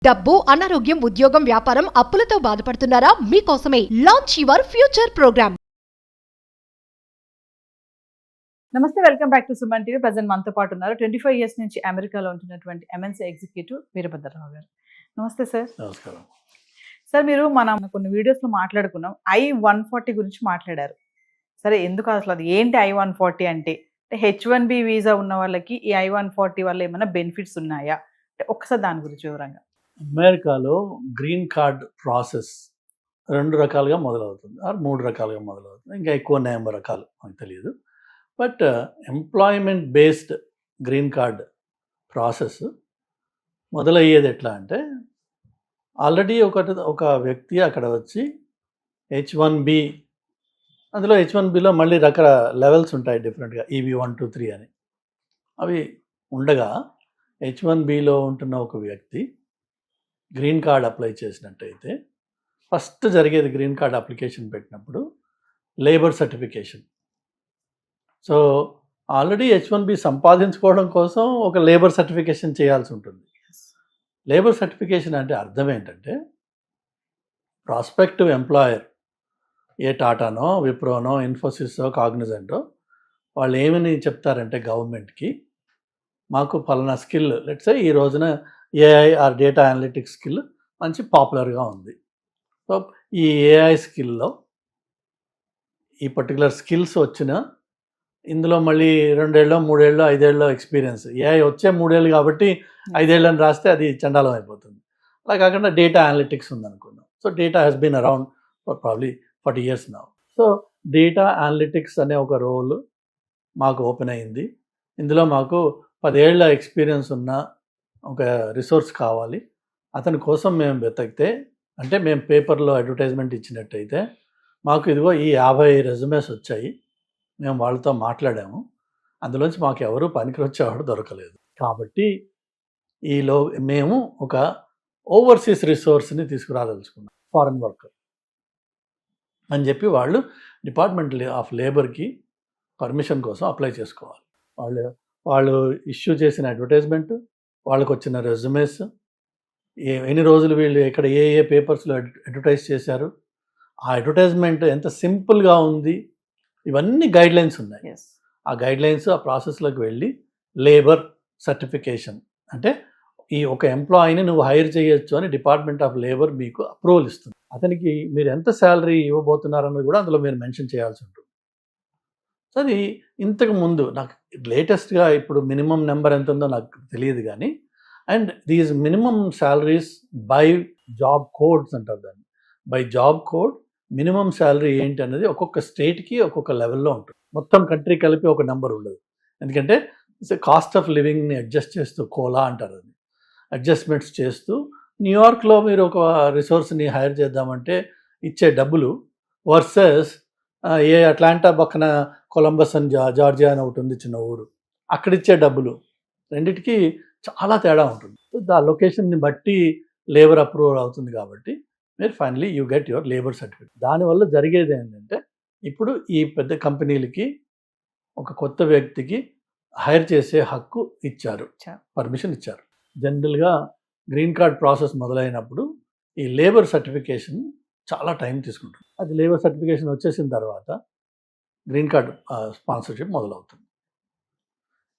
డబ్బు, అనారోగ్యం, ఉద్యోగం, వ్యాపారం, అప్పులతో బాధపడుతున్నారా? మీకోసమే లాంచ్ యువర్ ఫ్యూచర్ ప్రోగ్రామ్. నమస్తే, welcome back to Suman TV. Present మనతో పాటు ఉన్నారు 25 ఇయర్స్ నుంచి అమెరికాలో ఉంటున్నటువంటి ఎంఎన్సీ ఎగ్జిక్యూటివ్ వీరభద్రరావు గారు. నమస్తే సార్. నమస్కారం సార్, మీరు మనం కొన్ని వీడియోస్లో మాట్లాడుకున్నాం, I-140 గురించి మాట్లాడారు. సరే, ఎందుకు అసలు అది ఏంటి I-140 అంటే? H-1B వీసా ఉన్న వాళ్ళకి ఈ I-140 వల్ల ఏమైనా బెనిఫిట్స్ ఉన్నాయా అంటే ఒకసారి దాని గురించి వివరంగా. అమెరికాలో గ్రీన్ కార్డ్ ప్రాసెస్ 2 రకాలుగా మొదలవుతుంది, 3 రకాలుగా మొదలవుతుంది. ఇంకా ఎక్కువ నెంబర్ రకాలు మనకు తెలియదు. But employment based green card process మొదలయ్యేది ఎట్లా అంటే, ఆల్రెడీ ఒక వ్యక్తి అక్కడ వచ్చి H-1B, అందులో H-1Bలో మళ్ళీ లెవెల్స్ ఉంటాయి డిఫరెంట్గా, EB 1 2 3 అని. అవి ఉండగా H-1Bలో ఉంటున్న ఒక వ్యక్తి గ్రీన్ కార్డ్ అప్లై చేసినట్టయితే ఫస్ట్ జరిగేది, గ్రీన్ కార్డ్ అప్లికేషన్ పెట్టినప్పుడు labour certification. So already H-1B సంపాదించుకోవడం కోసం ఒక లేబర్ సర్టిఫికేషన్ చేయాల్సి ఉంటుంది. లేబర్ సర్టిఫికేషన్ అంటే అర్థం ఏంటంటే, ప్రాస్పెక్టివ్ ఎంప్లాయర్, ఏ టాటానో, విప్రోనో, ఇన్ఫోసిసో, కాగ్నిజెంటో, వాళ్ళు ఏమని చెప్తారంటే గవర్నమెంట్కి, మాకు పలానా స్కిల్, లెట్స్ ఈ రోజున AI or data analytics skill మంచి పాపులర్గా ఉంది. సో ఈ AI స్కిల్లో ఈ పర్టికులర్ స్కిల్స్ వచ్చిన, ఇందులో మళ్ళీ 2 ఏళ్ళో 3 ఏళ్ళో 5 ఏళ్ళో ఎక్స్పీరియన్స్, AI వచ్చే 3 ఏళ్ళు కాబట్టి 5 ఏళ్ళని రాస్తే అది చండాలం అయిపోతుంది. అలా కాకుండా డేటా అనలిటిక్స్ ఉందనుకుందాం. So data has been around for probably 40 years now. So data analytics అనే ఒక రోల్ మాకు ఓపెన్ అయింది. ఇందులో మాకు 10 ఏళ్ళ ఎక్స్పీరియన్స్ ఉన్న ఒక రిసోర్స్ కావాలి. అతని కోసం మేము వెతికితే, అంటే మేము పేపర్లో అడ్వర్టైజ్మెంట్ ఇచ్చినట్టయితే, మాకు ఇదిగో ఈ 50 రెజ్యూమేస్ వచ్చాయి. మేము వాళ్ళతో మాట్లాడాము, అందులోంచి మాకు ఎవరు పనికి వచ్చేవాడు దొరకలేదు. కాబట్టి మేము ఒక ఓవర్సీస్ రిసోర్స్ని తీసుకురాదలుచుకున్నాం, ఫారెన్ వర్కర్ అని చెప్పి వాళ్ళు డిపార్ట్మెంట్ ఆఫ్ లేబర్కి పర్మిషన్ కోసం అప్లై చేసుకోవాలి. వాళ్ళు ఇష్యూ చేసిన అడ్వర్టైజ్మెంట్, వాళ్ళకు వచ్చిన రెజ్యూమేస్, ఎన్ని రోజులు వీళ్ళు ఎక్కడ ఏ పేపర్స్లో అడ్వర్టైజ్ చేశారు, ఆ అడ్వర్టైజ్మెంట్ ఎంత సింపుల్గా ఉంది, ఇవన్నీ గైడ్లైన్స్ ఉన్నాయి. ఆ గైడ్లైన్స్, ఆ ప్రాసెస్లోకి వెళ్ళి లేబర్ సర్టిఫికేషన్ అంటే, ఈ ఒక ఎంప్లాయీని నువ్వు హైర్ చేయొచ్చు అని డిపార్ట్మెంట్ ఆఫ్ లేబర్ మీకు అప్రూవల్ ఇస్తుంది. అతనికి మీరు ఎంత శాలరీ ఇవ్వబోతున్నారన్నది కూడా అందులో మీరు మెన్షన్ చేయాల్సి ఉంటుంది. సో అది ఇంతకు ముందు, నాకు లేటెస్ట్గా ఇప్పుడు మినిమం నెంబర్ ఎంత ఉందో నాకు తెలియదు కానీ, and these minimum salaries by job codes అంటారు దాన్ని. By job code minimum salary ఏంటి అనేది ఒక్కొక్క స్టేట్కి ఒక్కొక్క లెవెల్లో ఉంటుంది. మొత్తం కంట్రీ కలిపి ఒక నెంబర్ ఉండదు. ఎందుకంటే కాస్ట్ ఆఫ్ లివింగ్ని అడ్జస్ట్ చేస్తూ, కోలా అంటారు అది, అడ్జస్ట్మెంట్స్ చేస్తూ, న్యూయార్క్లో మీరు ఒక రిసోర్స్ని హైర్ చేద్దామంటే ఇచ్చే డబ్బులు వర్సెస్ అట్లాంటా పక్కన కొలంబస్ అని జార్జియా అని ఒకటి ఉంది, చిన్న ఊరు, అక్కడిచ్చే డబ్బులు, రెండిటికి చాలా తేడా ఉంటుంది. ఆ లొకేషన్ని బట్టి లేబర్ అప్రూవల్ అవుతుంది. కాబట్టి మీరు finally you get your labour certificate. దానివల్ల జరిగేది ఏంటంటే, ఇప్పుడు ఈ పెద్ద కంపెనీలకి ఒక కొత్త వ్యక్తికి హైర్ చేసే హక్కు ఇచ్చారు, పర్మిషన్ ఇచ్చారు. జనరల్గా గ్రీన్ కార్డ్ ప్రాసెస్ మొదలైనప్పుడు ఈ లేబర్ సర్టిఫికేషన్ చాలా టైం తీసుకుంటుంది. అది లేబర్ సర్టిఫికేషన్ వచ్చేసిన తర్వాత గ్రీన్ కార్డ్ స్పాన్సర్షిప్ మొదలవుతుంది.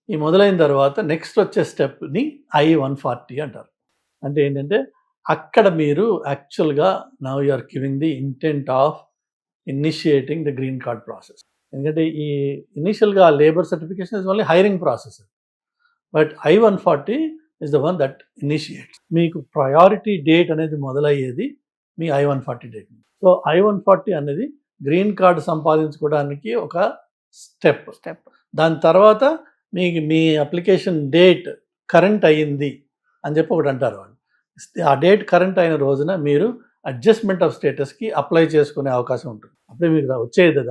ఈ మొదలైన తర్వాత నెక్స్ట్ వచ్చే స్టెప్ని I-140 అంటారు. అంటే ఏంటంటే, అక్కడ మీరు యాక్చువల్గా now you are giving the intent of initiating the green card process. ఎందుకంటే ఈ ఇనిషియల్గా labour certification is only hiring process, but I-140 is the one that initiates. మీకు ప్రయారిటీ డేట్ అనేది మొదలయ్యేది మీ I-140 డేట్. సో I-140 అనేది green card సంపాదించుకోవడానికి ఒక step. దాని తర్వాత మీ అప్లికేషన్ డేట్ కరెంట్ అయ్యింది అని చెప్పి ఒకటి అంటారు వాళ్ళు. ఆ డేట్ కరెంట్ అయిన రోజున మీరు అడ్జస్ట్మెంట్ ఆఫ్ స్టేటస్కి అప్లై చేసుకునే అవకాశం ఉంటుంది. అప్పుడే మీకు వచ్చేది,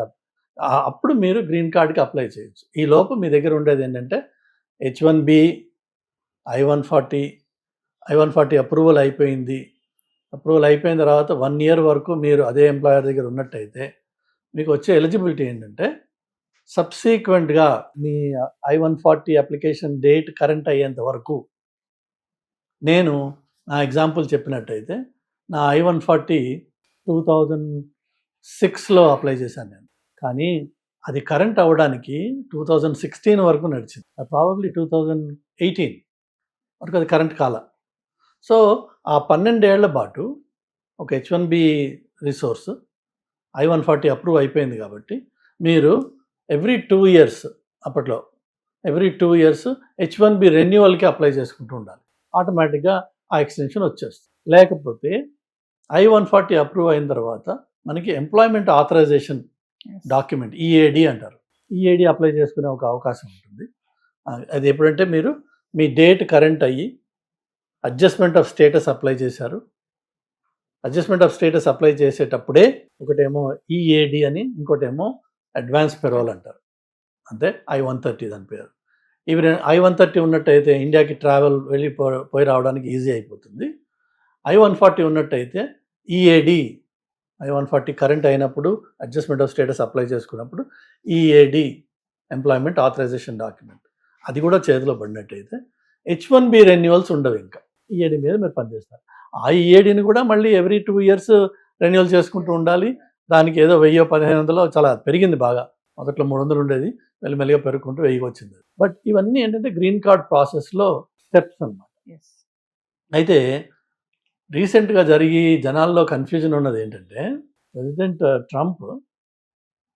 అప్పుడు మీరు గ్రీన్ కార్డ్కి అప్లై చేయొచ్చు. ఈ లోపు మీ దగ్గర ఉండేది ఏంటంటే H-1B, I-140 అప్రూవల్ అయిపోయింది. అప్రూవల్ అయిపోయిన తర్వాత 1 year వరకు మీరు అదే ఎంప్లాయర్ దగ్గర ఉన్నట్టయితే మీకు వచ్చే ఎలిజిబిలిటీ ఏంటంటే, సబ్సీక్వెంట్గా మీ I-140 అప్లికేషన్ డేట్ కరెంట్ అయ్యేంత వరకు నేను నా ఎగ్జాంపుల్ చెప్పినట్టయితే నా I-140 2006లో అప్లై చేశాను నేను, కానీ అది కరెంట్ అవ్వడానికి 2016 వరకు నడిచింది, ప్రాబబ్లీ 2018 వరకు అది కరెంట్ కాల. సో ఆ 12 ఏళ్ల పాటు ఒక H-1B రిసోర్స్ I-140 అప్రూవ్ అయిపోయింది కాబట్టి మీరు ఎవ్రీ 2 ఇయర్స్, అప్పట్లో ఎవ్రీ 2 ఇయర్స్ H-1B రెన్యువల్కి అప్లై చేసుకుంటూ ఉండాలి. ఆటోమేటిక్గా ఆ ఎక్స్టెన్షన్ వచ్చేస్తుంది. లేకపోతే I-140 అప్రూవ్ అయిన తర్వాత మనకి ఎంప్లాయ్మెంట్ ఆథరైజేషన్ డాక్యుమెంట్ EAD అంటారు, EAD అప్లై చేసుకునే ఒక అవకాశం ఉంటుంది. అది ఎప్పుడంటే మీరు మీ డేట్ కరెంట్ అయ్యి అడ్జస్ట్మెంట్ ఆఫ్ స్టేటస్ అప్లై చేశారు. అడ్జస్ట్మెంట్ ఆఫ్ స్టేటస్ అప్లై చేసేటప్పుడే ఒకటేమో EAD అని, ఇంకోటేమో అడ్వాన్స్ పెరోల్ అంటారు, అంటే I-130 దాని పేరు. ఇవి I-130 ఉన్నట్టయితే ఇండియాకి ట్రావెల్ వెళ్ళి పోయి రావడానికి ఈజీ అయిపోతుంది. I-140 ఉన్నట్టయితే EAD, I-140 కరెంట్ అయినప్పుడు అడ్జస్ట్మెంట్ ఆఫ్ స్టేటస్ అప్లై చేసుకున్నప్పుడు EAD ఎంప్లాయ్మెంట్ ఆథరైజేషన్ డాక్యుమెంట్ అది కూడా చేతిలో పడినట్టయితే H-1B రెన్యువల్స్ ఉండవు. ఇంకా EAD మీద మీరు పనిచేస్తారు. ఆ EADని కూడా మళ్ళీ ఎవ్రీ 2 ఇయర్స్ రెన్యువల్ చేసుకుంటూ ఉండాలి. దానికి ఏదో 1000-1500 చాలా పెరిగింది బాగా, మొదట్లో 300 ఉండేది, మెల్లిమెల్లిగా పెరుగుకుంటూ 1000 వచ్చింది. బట్ ఇవన్నీ ఏంటంటే గ్రీన్ కార్డ్ ప్రాసెస్లో స్టెప్స్ అన్నమాట. అయితే రీసెంట్గా జరిగి జనాల్లో కన్ఫ్యూజన్ ఉన్నది ఏంటంటే, ప్రెసిడెంట్ ట్రంప్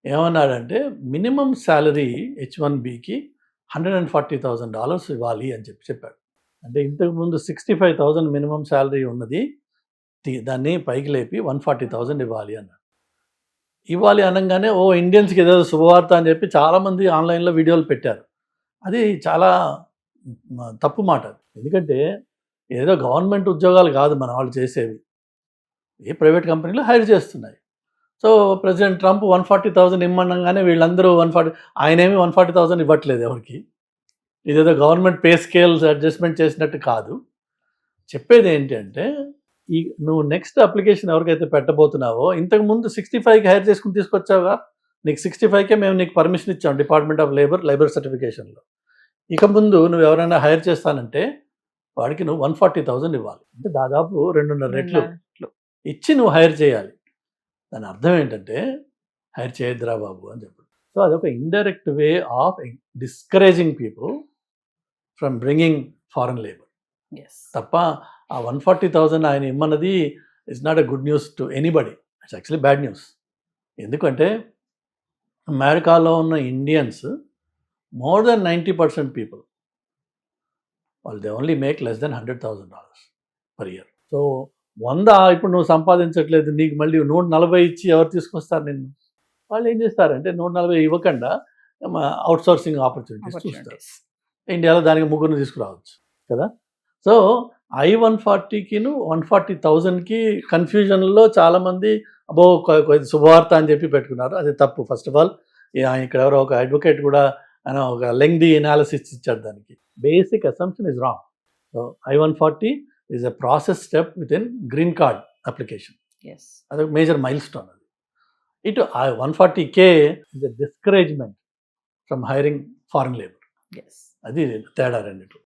ఏమన్నాడంటే మినిమం శాలరీ H-1Bకి $140,000 ఇవ్వాలి అని చెప్పాడు. అంటే ఇంతకుముందు 65,000 మినిమం శాలరీ ఉన్నది, దాన్ని పైకి లేపి 140,000 ఇవ్వాలి అన్నాడు. ఇవ్వాలి అనగానే ఇండియన్స్కి ఏదో శుభవార్త అని చెప్పి చాలామంది ఆన్లైన్లో వీడియోలు పెట్టారు. అది చాలా తప్పు మాట. ఎందుకంటే ఏదో గవర్నమెంట్ ఉద్యోగాలు కాదు మన వాళ్ళు చేసేవి, ఏ ప్రైవేట్ కంపెనీలో హైర్ చేస్తున్నాయి. సో ప్రెసిడెంట్ ట్రంప్ 140,000 ఇమ్మనగానే వీళ్ళందరూ 140, ఆయనేమి 140,000 ఇవ్వట్లేదు ఎవరికి. ఇదేదో గవర్నమెంట్ పే స్కేల్స్ అడ్జస్ట్మెంట్ చేసినట్టు కాదు. చెప్పేది ఏంటంటే నువ్వు నెక్స్ట్ అప్లికేషన్ ఎవరికైతే పెట్టబోతున్నావో, ఇంతకుముందు 65కి హైర్ చేసుకుని తీసుకొచ్చావుగా, నీకు 65కే మేము నీకు పర్మిషన్ ఇచ్చాం డిపార్ట్మెంట్ ఆఫ్ లేబర్ సర్టిఫికేషన్లో. ఇక ముందు నువ్వు ఎవరైనా హైర్ చేస్తానంటే వాడికి నువ్వు 140,000 ఇవ్వాలి. అంటే దాదాపు 2.5 రెట్లు ఇచ్చి నువ్వు హైర్ చేయాలి. దాని అర్థం ఏంటంటే హైర్ చేయొద్దురా బాబు అని చెప్పాడు. సో అదొక indirect way of discouraging people from bringing foreign labour. తప్ప ఆ 140,000 ఆయన ఇమ్మన్నది it's not a good news to anybody, it's actually bad news. ఎందుకంటే అమెరికాలో ఉన్న ఇండియన్స్ మోర్ దెన్ 90% పీపుల్ వాళ్ళు they only make less than $100,000 per year. So 100 ఇప్పుడు నువ్వు సంపాదించట్లేదు, నీకు మళ్ళీ 140 ఇచ్చి ఎవరు తీసుకొస్తారు నిన్ను? వాళ్ళు ఏం చేస్తారంటే 140 ఇవ్వకుండా అవుట్సోర్సింగ్ ఆపర్చునిటీస్ చూస్తారు. ఇండియాలో దానికి 3 తీసుకురావచ్చు కదా. సో I-140కి 140,000కి కన్ఫ్యూజన్లో చాలామంది శుభవార్త అని చెప్పి పెట్టుకున్నారు. అది తప్పు. ఫస్ట్ ఆఫ్ ఆల్ ఇక్కడ ఎవరో ఒక అడ్వకేట్ కూడా ఆయన ఒక లెంగ్దీ ఎనాలిసిస్ ఇచ్చాడు దానికి. Basic assumption is wrong. So I-140 is a process step with in green card application. అదొక మేజర్ మైల్ స్టోన్. అది ఇటు I-140K is a discouragement from hiring foreign labour. అది తేడా రెండిట్లు.